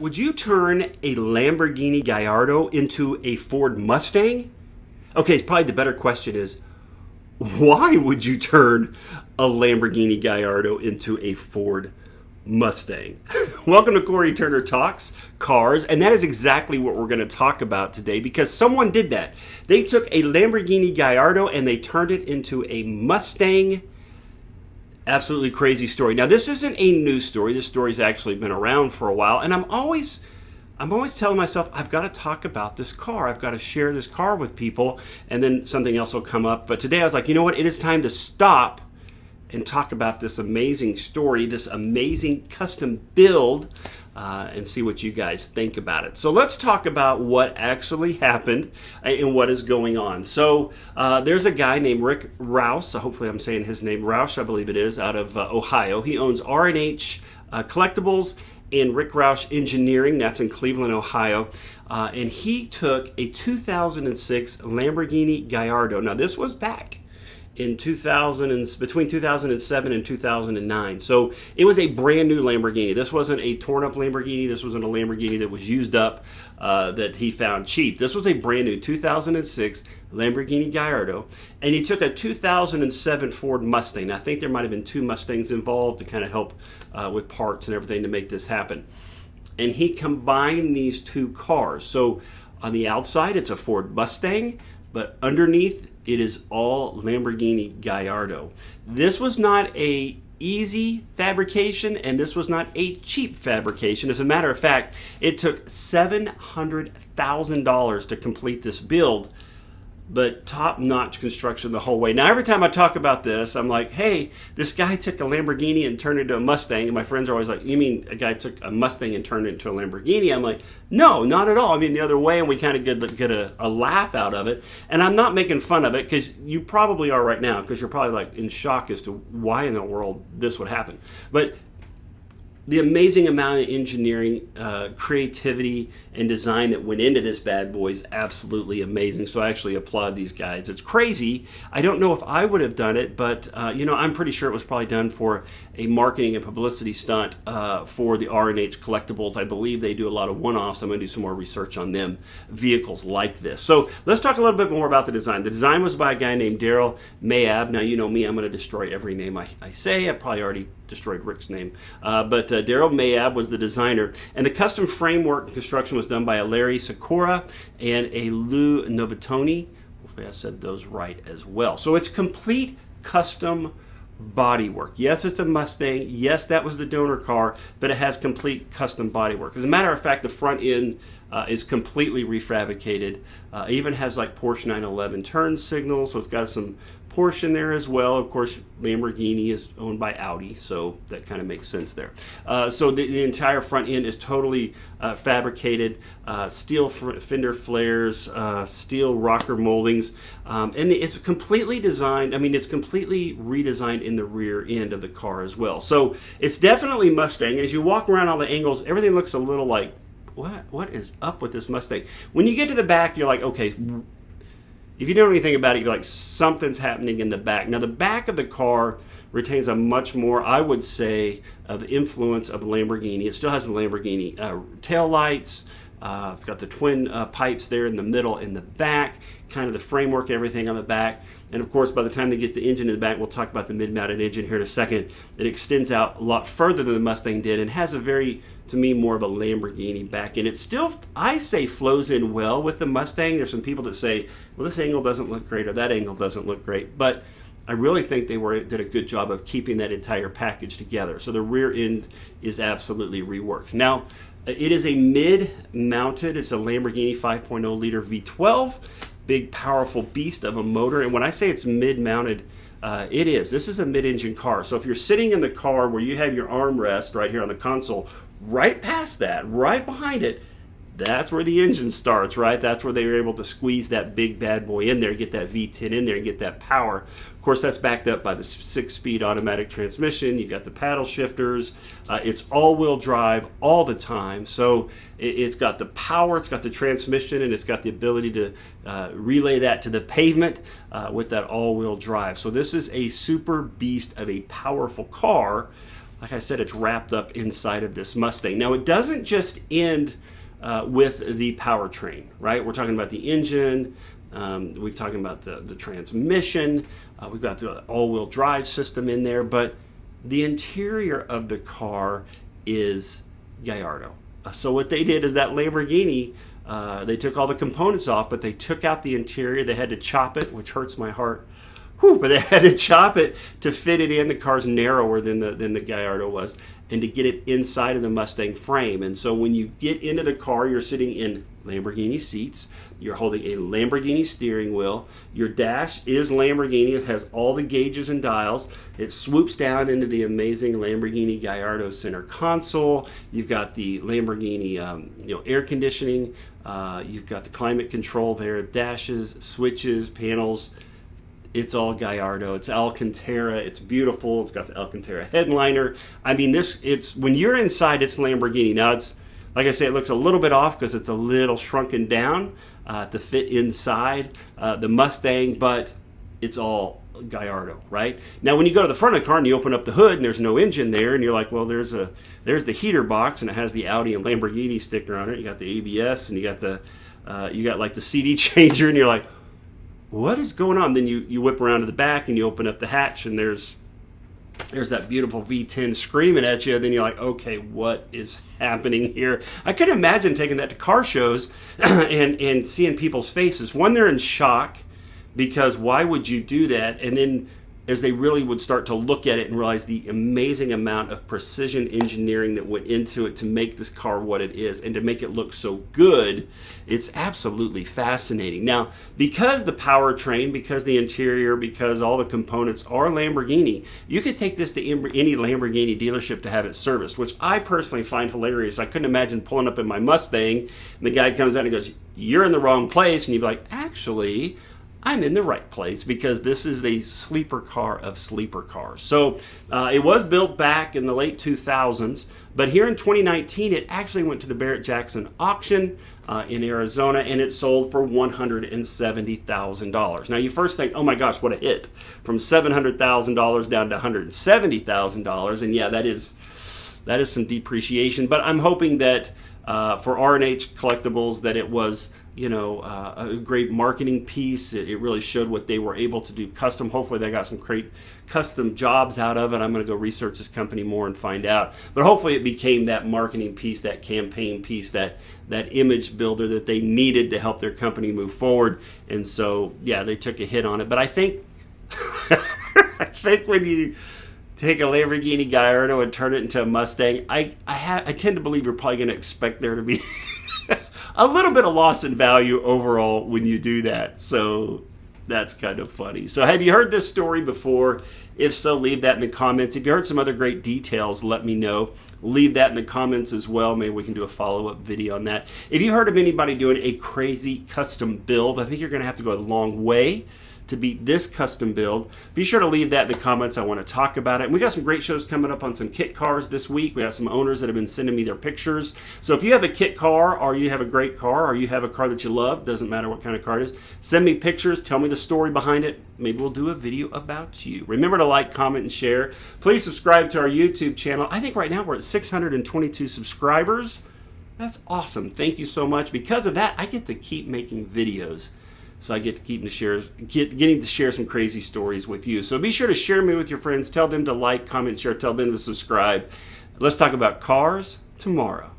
Would you turn a Lamborghini Gallardo into a Ford Mustang? Okay, probably the better question is, why would you turn a Lamborghini Gallardo into a Ford Mustang? Welcome to Cory Turner Talks Cars, and that is exactly what we're going to talk about today because someone did that. They took a Lamborghini Gallardo and they turned it into a Mustang. Absolutely crazy story. Now, this isn't a new story. This story's actually been around for a while, and I'm always telling myself, I've got to talk about this car. I've got to share this car with people, and then something else will come up. But today I was like, you know what? It is time to stop and talk about this amazing story, this amazing custom build, and see what you guys think about it. So let's talk about what actually happened and what is going on. So there's a guy named Rick Rouse. Hopefully I'm saying his name, Roush, I believe it is, out of Ohio. He owns R&H Collectibles and Rick Roush Engineering. That's in Cleveland, Ohio. And he took a 2006 Lamborghini Gallardo. Now this was back in between 2007 and 2009. So it was a brand new Lamborghini. This wasn't a torn up Lamborghini. This wasn't a Lamborghini that was used up that he found cheap. This was a brand new 2006 Lamborghini Gallardo. And he took a 2007 Ford Mustang. I think there might have been two Mustangs involved to kind of help with parts and everything to make this happen. And he combined these two cars. So on the outside, it's a Ford Mustang, but underneath, it is all Lamborghini Gallardo. This was not a easy fabrication, and this was not a cheap fabrication. As a matter of fact, it took $700,000 to complete this build, but top-notch construction the whole way. Now, every time I talk about this, I'm like, hey, this guy took a Lamborghini and turned it into a Mustang. And my friends are always like, you mean a guy took a Mustang and turned it into a Lamborghini? I'm like, no, not at all. I mean, the other way, and we kind of get a laugh out of it. And I'm not making fun of it, because you probably are right now, because you're probably like in shock as to why in the world this would happen. But the amazing amount of engineering, creativity, and design that went into this bad boy is absolutely amazing. So I actually applaud these guys. It's crazy. I don't know if I would have done it, but I'm pretty sure it was probably done for a marketing and publicity stunt for the R&H Collectibles. I believe they do a lot of one-offs. I'm going to do some more research on them, vehicles like this. So let's talk a little bit more about the design. The design was by a guy named Daryl Mayab. Now, you know me, I'm going to destroy every name I say. I probably already destroyed Rick's name. But Daryl Mayab was the designer. And the custom framework and construction was done by a Larry Sikora and a Lou Novatoni. Hopefully I said those right as well. So it's complete custom bodywork. Yes, it's a Mustang. Yes, that was the donor car, but it has complete custom bodywork. As a matter of fact, the front end is completely refabricated. Even has like Porsche 911 turn signals, so it's got some Porsche in there as well. Of course, Lamborghini is owned by Audi, so that kind of makes sense there. So the entire front end is totally fabricated, steel fender flares, steel rocker moldings, and it's completely designed. I mean, it's completely redesigned in the rear end of the car as well. So it's definitely Mustang. As you walk around all the angles, everything looks a little like, what is up with this Mustang? When you get to the back, you're like, okay, if you don't know anything about it, you're like, something's happening in the back. Now, the back of the car retains a much more, I would say, of the influence of Lamborghini. It still has the Lamborghini tail lights. It's got the twin pipes there in the middle, in the back, kind of the framework, everything on the back. And of course, by the time they get the engine in the back, we'll talk about the mid-mounted engine here in a second. It extends out a lot further than the Mustang did and has a very, to me, more of a Lamborghini back end. It still, I say, flows in well with the Mustang. There's some people that say, well, this angle doesn't look great or that angle doesn't look great. But I really think they did a good job of keeping that entire package together. So the rear end is absolutely reworked. Now, it is a mid-mounted, it's a Lamborghini 5.0 liter V12, big powerful beast of a motor. And when I say it's mid-mounted, it is. This is a mid-engine car. So if you're sitting in the car where you have your armrest right here on the console, right past that, right behind it, that's where the engine starts, right? That's where they were able to squeeze that big bad boy in there, get that V10 in there, and get that power. Of course, that's backed up by the 6-speed automatic transmission. You got the paddle shifters. It's all-wheel drive all the time. So it's got the power, it's got the transmission, and it's got the ability to relay that to the pavement with that all-wheel drive. So this is a super beast of a powerful car. like I said, it's wrapped up inside of this Mustang. Now, it doesn't just end with the powertrain, right? We're talking about the engine. We've talking about the transmission. We've got the all-wheel drive system in there, but the interior of the car is Gallardo. So what they did is that Lamborghini, they took all the components off, but they took out the interior. They had to chop it, which hurts my heart. Whew, but they had to chop it to fit it in. The car's narrower than the Gallardo was, and to get it inside of the Mustang frame. And so when you get into the car, you're sitting in Lamborghini seats. You're holding a Lamborghini steering wheel. Your dash is Lamborghini. It has all the gauges and dials. It swoops down into the amazing Lamborghini Gallardo center console. You've got the Lamborghini air conditioning. You've got the climate control there, dashes, switches, panels. It's all Gallardo. It's Alcantara. It's beautiful. It's got the Alcantara headliner. I mean, it's when you're inside, it's Lamborghini. Now, it's like I say, it looks a little bit off because it's a little shrunken down to fit inside the Mustang, but it's all Gallardo, right? Now, when you go to the front of the car and you open up the hood and there's no engine there, and you're like, well, there's the heater box and it has the Audi and Lamborghini sticker on it. You got the ABS and you got like the CD changer, and you're like, what is going on? Then you whip around to the back and you open up the hatch and there's that beautiful V10 screaming at you. Then you're like, okay, what is happening here? I could imagine taking that to car shows and seeing people's faces. One, they're in shock because why would you do that? And then as they really would start to look at it and realize the amazing amount of precision engineering that went into it to make this car what it is and to make it look so good, it's absolutely fascinating. Now, because the powertrain, because the interior, because all the components are Lamborghini, you could take this to any Lamborghini dealership to have it serviced, which I personally find hilarious. I couldn't imagine pulling up in my Mustang and the guy comes out and goes, "You're in the wrong place," and you'd be like, actually, I'm in the right place because this is a sleeper car of sleeper cars. So it was built back in the late 2000s, but here in 2019, it actually went to the Barrett-Jackson auction in Arizona, and it sold for $170,000. Now you first think, oh my gosh, what a hit. From $700,000 down to $170,000, and yeah, that is some depreciation, but I'm hoping that for R&H Collectibles that it was a great marketing piece. It really showed what they were able to do custom. Hopefully they got some great custom jobs out of it. I'm going to go research this company more and find out. But hopefully it became that marketing piece, that campaign piece, that image builder that they needed to help their company move forward. And so, yeah, they took a hit on it. But I think I think when you take a Lamborghini Gallardo and turn it into a Mustang, I tend to believe you're probably going to expect there to be a little bit of loss in value overall when you do that. So that's kind of funny. So have you heard this story before? If so, leave that in the comments. If you heard some other great details, let me know. Leave that in the comments as well. Maybe we can do a follow-up video on that. If you heard of anybody doing a crazy custom build, I think you're going to have to go a long way to beat this custom build. Be sure to leave that in the comments. I want to talk about it. And we got some great shows coming up on some kit cars this week. We have some owners that have been sending me their pictures. So if you have a kit car, or you have a great car, or you have a car that you love, doesn't matter what kind of car it is, send me pictures, tell me the story behind it. Maybe we'll do a video about you. Remember to like, comment, and share. Please subscribe to our YouTube channel. I think right now we're at 622 subscribers. That's awesome. Thank you so much. Because of that, I get to keep making videos. So I get to getting to share some crazy stories with you. So be sure to share me with your friends. Tell them to like, comment, share. Tell them to subscribe. Let's talk about cars tomorrow.